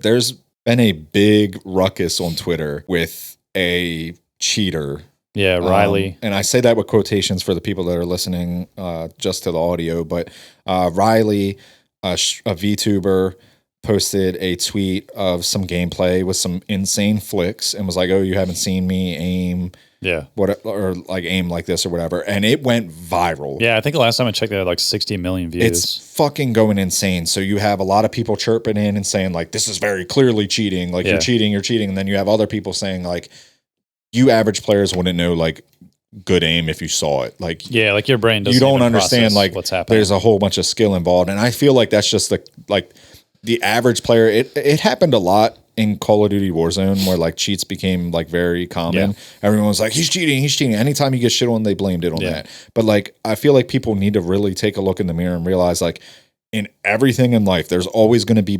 There's been a big ruckus on Twitter with a cheater. Yeah, Riley. And I say that with quotations for the people that are listening just to the audio, but Riley, a VTuber, posted a tweet of some gameplay with some insane flicks and was like, "Oh, you haven't seen me aim." Yeah. Or like aim like this or whatever. And it went viral. Yeah, I think the last time I checked, they had like 60 million views. It's fucking going insane. So you have a lot of people chirping in and saying like, this is very clearly cheating. Like you're cheating. And then you have other people saying like, you average players wouldn't know like good aim if you saw it. Like, yeah, like your brain doesn't you don't understand like what's happening. There's a whole bunch of skill involved. And I feel like that's just the average player. It happened a lot in Call of Duty Warzone where like cheats became like very common. Yeah. Everyone was like, he's cheating. Anytime you get shit on, they blamed it on that. But like, I feel like people need to really take a look in the mirror and realize like in everything in life, there's always going to be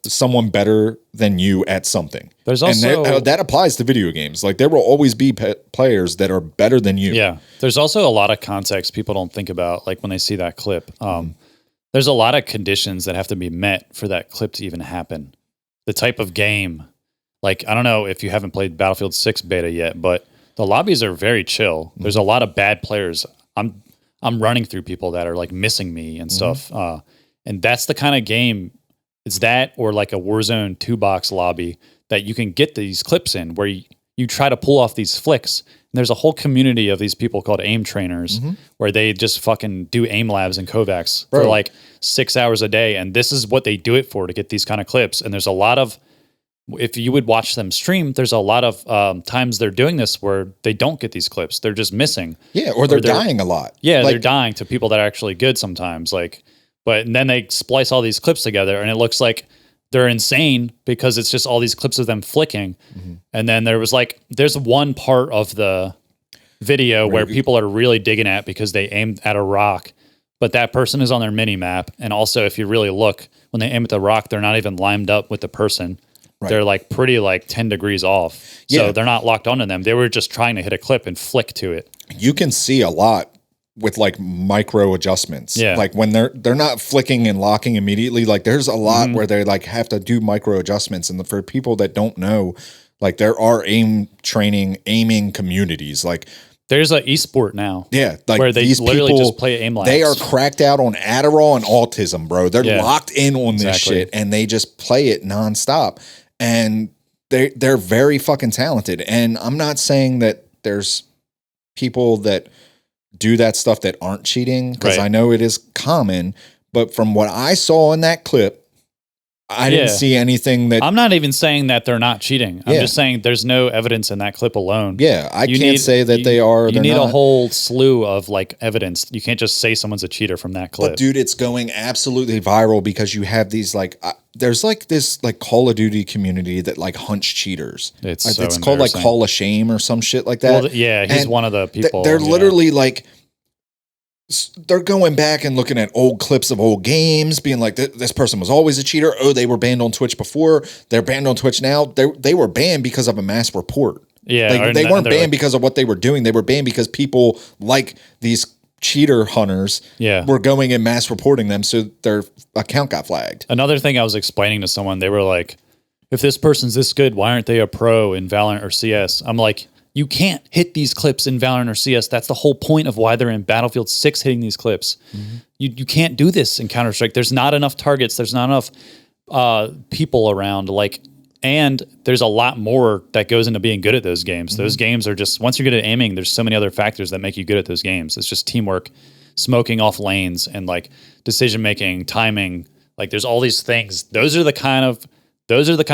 someone better than you at something. There's also, and that applies to video games. Like there will always be players that are better than you. Yeah. There's also a lot of context people don't think about, like when they see that clip. There's a lot of conditions that have to be met for that clip to even happen. The type of game, like, I don't know if you haven't played Battlefield 6 beta yet, but the lobbies are very chill. There's a lot of bad players. I'm running through people that are like missing me and stuff. And that's the kind of game, it's that or like a Warzone 2-box lobby that you can get these clips in where you try to pull off these flicks. And there's a whole community of these people called aim trainers where they just fucking do aim labs in Kovacs for like 6 hours a day. And this is what they do it for, to get these kind of clips. And there's a lot of, if you would watch them stream, there's a lot of times they're doing this where they don't get these clips. They're just missing. Yeah, or they're dying a lot. Yeah, like, they're dying to people that are actually good sometimes. Like, but then they splice all these clips together and it looks like they're insane because it's just all these clips of them flicking. And then there's one part of the video where people are really digging at because they aimed at a rock, but that person is on their mini map. And also if you really look, when they aim at the rock, they're not even lined up with the person. Right. They're like pretty like 10 degrees off. So they're not locked onto them. They were just trying to hit a clip and flick to it. You can see a lot with like micro adjustments. Yeah. Like when they're not flicking and locking immediately, like there's a lot where they like have to do micro adjustments. And for people that don't know, like there are aiming communities. Like there's an esport now. Yeah. Like where they these literally people, just play aim labs. They are cracked out on Adderall and autism, bro. They're locked in on this shit and they just play it nonstop. And they're very fucking talented. And I'm not saying that there's people that do that stuff that aren't cheating, because I know it is common, but from what I saw in that clip, I didn't see anything that... I'm not even saying that they're not cheating. I'm just saying there's no evidence in that clip alone. Yeah, I can't say that they are. You need a whole slew of like evidence. You can't just say someone's a cheater from that clip. But dude, it's going absolutely viral because you have these like... there's like this like Call of Duty community that like hunts cheaters. It's called like Call of Shame or some shit like that. Well, yeah, he's one of the people. They're literally like... they're going back and looking at old clips of old games, being like, this person was always a cheater. Oh, they were banned on Twitch before. They're banned on Twitch now. They were banned because of a mass report. Yeah. They weren't banned because of what they were doing. They were banned because people like these cheater hunters were going and mass reporting them, so their account got flagged. Another thing I was explaining to someone, they were like, if this person's this good, why aren't they a pro in Valorant or CS? I'm like, you can't hit these clips in Valorant or CS. That's the whole point of why they're in Battlefield 6 hitting these clips. You can't do this in Counter-Strike. There's not enough targets. There's not enough people around. And there's a lot more that goes into being good at those games. Those games are just, once you're good at aiming, there's so many other factors that make you good at those games. It's just teamwork, smoking off lanes, and like decision-making, timing. Like there's all these things. Those are the kind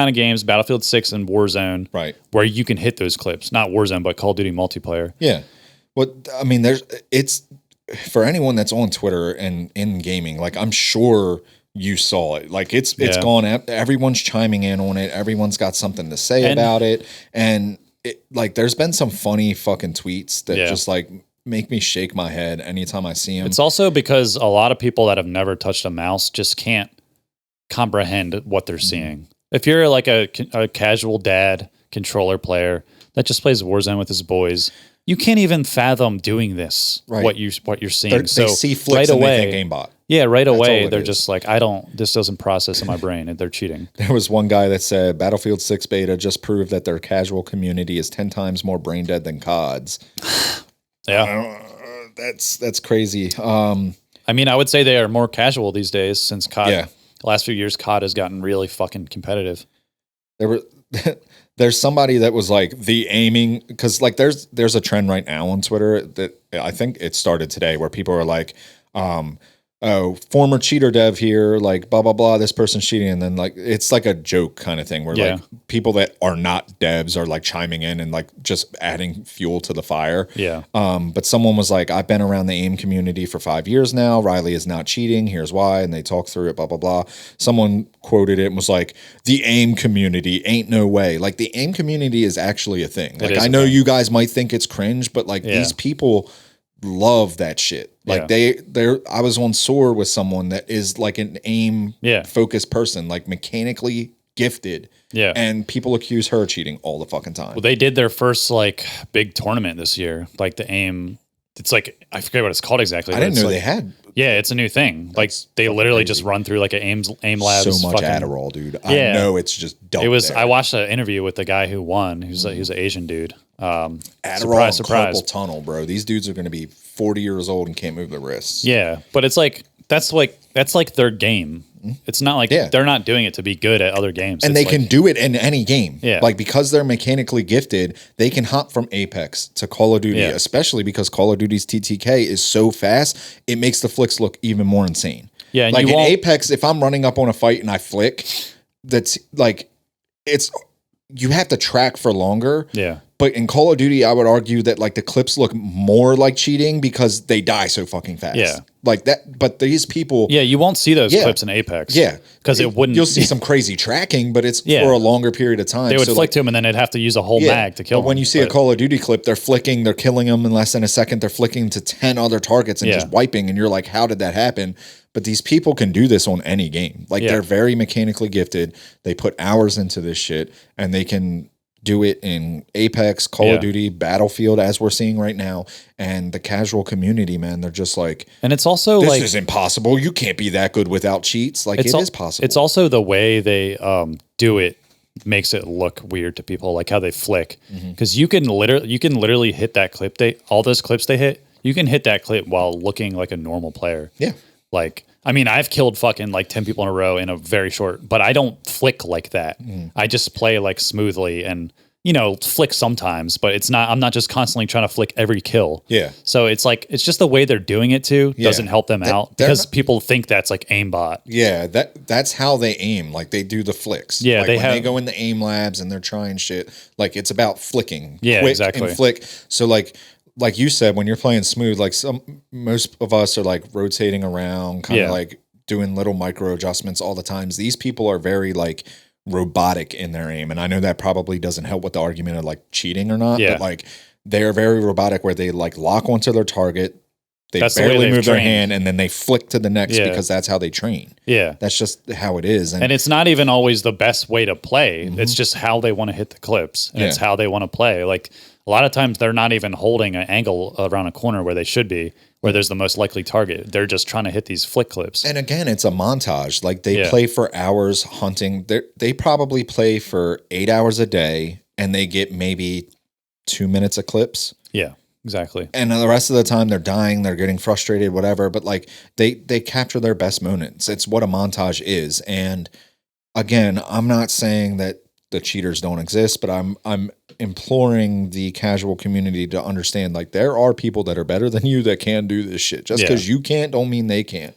of games, Battlefield 6 and Warzone, where you can hit those clips. Not Warzone, but Call of Duty multiplayer. Yeah. Well, I mean, it's for anyone that's on Twitter and in gaming, like I'm sure you saw it. Like it's gone, everyone's chiming in on it. Everyone's got something to say about it. And like there's been some funny fucking tweets that just like make me shake my head anytime I see them. It's also because a lot of people that have never touched a mouse just can't comprehend what they're seeing. If you're like a casual dad controller player that just plays Warzone with his boys, you can't even fathom doing this. What you're seeing. They see flicks and they think aimbot. Yeah, right all away it they're is. just like, this doesn't process in my brain, and they're cheating. There was one guy that said Battlefield 6 beta just proved that their casual community is 10 times more brain dead than COD's. Yeah. That's crazy. I mean, I would say they are more casual these days since COD. Yeah. The last few years, COD has gotten really fucking competitive. There's somebody that was like the aiming, because like there's a trend right now on Twitter that I think it started today where people are like, oh, former cheater dev here, like blah blah blah, this person's cheating, and then like it's like a joke kind of thing where like people that are not devs are like chiming in and like just adding fuel to the fire. Yeah. But someone was like, I've been around the AIM community for 5 years now. Riley is not cheating. Here's why, and they talk through it. Blah blah blah. Someone quoted it and was like, the AIM community ain't no way. Like the AIM community is actually a thing. Like I know you guys might think it's cringe, but like these people love that shit. Like I was on SOAR with someone that is like an AIM focused person, like mechanically gifted. Yeah. And people accuse her of cheating all the fucking time. Well, they did their first like big tournament this year, like the AIM. It's like, I forget what it's called exactly. I didn't know like, they had. Yeah, it's a new thing. Like they literally just run through like an AIM Labs. So much Adderall, dude. I know it's just dope. It was. There. I watched an interview with the guy who won. He's an Asian dude. Adderall, surprise. Carpal tunnel, bro. These dudes are going to be 40 years old and can't move their wrists. Yeah, but it's like that's like their game. It's not like they're not doing it to be good at other games. And they can do it in any game. Yeah. Like because they're mechanically gifted, they can hop from Apex to Call of Duty, especially because Call of Duty's TTK is so fast, it makes the flicks look even more insane. Yeah, and like in Apex, if I'm running up on a fight and I flick, that's like you have to track for longer. Yeah. But in Call of Duty, I would argue that like the clips look more like cheating because they die so fucking fast. Yeah. Like that, but these people. Yeah, you won't see those clips in Apex. Yeah. Because it wouldn't. You'll see some crazy tracking, but it's for a longer period of time. They would flick to him and then they'd have to use a whole mag to kill him. But when you see a Call of Duty clip, they're flicking, they're killing them in less than a second. They're flicking to 10 other targets and just wiping. And you're like, how did that happen? But these people can do this on any game. Like they're very mechanically gifted. They put hours into this shit and they can do it in Apex, Call of Duty, Battlefield, as we're seeing right now. And the casual community, man, they're just like, and it's also this is impossible. You can't be that good without cheats. Like it is possible. It's also the way they do it makes it look weird to people, like how they flick. Because you can literally hit that clip. All those clips they hit, you can hit that clip while looking like a normal player. Yeah. Like, I mean, I've killed fucking like 10 people in a row in a very short, but I don't flick like that. I just play like smoothly and, flick sometimes, but I'm not just constantly trying to flick every kill. Yeah. So it's like, it's just the way they're doing it too doesn't help them out because people think that's like aimbot. Yeah. That's how they aim. Like they do the flicks. Yeah. Like they go in the AIM labs and they're trying shit. Like it's about flicking. Yeah, quick exactly. And flick. So like you said, when you're playing smooth, like most of us are like rotating around, kind of like doing little micro adjustments all the times. These people are very like robotic in their aim. And I know that probably doesn't help with the argument of like cheating or not, but like they're very robotic where they like lock onto their target. That's barely move their hand and then they flick to the next because that's how they train. Yeah. That's just how it is. And it's not even always the best way to play. It's just how they want to hit the clips and it's how they want to play. Like a lot of times they're not even holding an angle around a corner where they should be, where there's the most likely target. They're just trying to hit these flick clips. And again, it's a montage. Like they play for hours hunting. They probably play for 8 hours a day and they get maybe 2 minutes of clips. Yeah, exactly. And the rest of the time they're dying, they're getting frustrated, whatever. But like they capture their best moments. It's what a montage is. And again, I'm not saying that the cheaters don't exist, but I'm imploring the casual community to understand like there are people that are better than you that can do this shit. Just because you can't don't mean they can't.